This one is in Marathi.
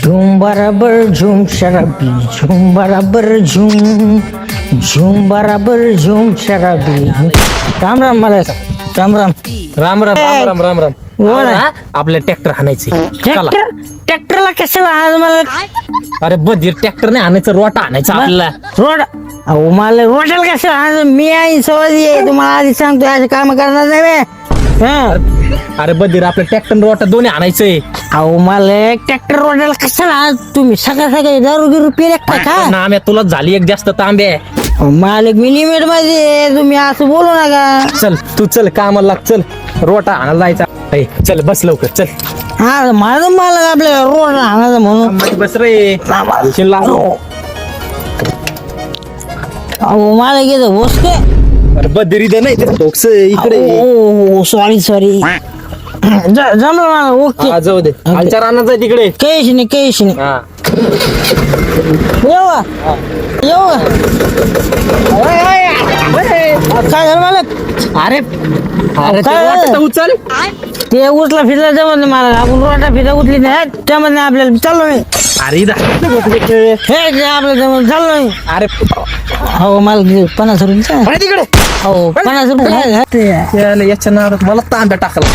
झूम बराबर झूम शराबी झूम बराबर झूम झूम बराबर झूम शराबी. राम राम मला राम राम राम राम राम राम राम राम. बोल ना. हा, आपलं ट्रॅक्टर आणायचे. ट्रॅक्टर ट्रॅक्टरला कसं आज मला अरे बधीर ट्रॅक्टर नाही आणायचं, रोटा आणायचा आपल्याला. रोड अहो मला रोडल कसं आज मी आहे सवाजी आहे तुम्हाला आधी सांगतो असे काम करणार नाही बे. हा. अरे बधीर आपलं ट्रॅक्टर रोटा दोन्ही आणायचंय. अहो मला ट्रॅक्टर रोडायला कशाला आज तुम्ही सगळं सगळं दारू गिरू पिले का नाम्या तुला झाली एक जास्त तांबे. मालक मी लिमिट मध्ये आहे, तुम्ही असं बोलू नका. चल तू चल कामाला लाग, चल रोटा आणायला जायचा. ए, चल बस लवकर चल. हा माझं मालक आपल्या रोड आणायचं म्हणून मध्ये बस रे. चिल्ला. अहो मालक येतं बसते. अरे बधीर इथं नाही ते टोक्स इकडे. ओ सॉरी सॉरी जमलं मला ओके. हा, जाऊ दे आमच्या रानात जाय तिकडे. काहीच नाही काहीच नाही. हा येऊ येऊ काय झालं मालक. अरे अरे ते काय रोटा झालं? तर उचल. ते उचला फिरला जमत नाही मला. आपण रोटा फिरा उचली नाही जमत नाही आपल्याला. चाललो मी अरे इथं हे जे आपलं जमत चाललो मी. अरे हो मला 50 रुपये अरे तिकडे हो 50 रुपये याच्या नावात मला तांब्या टाकला.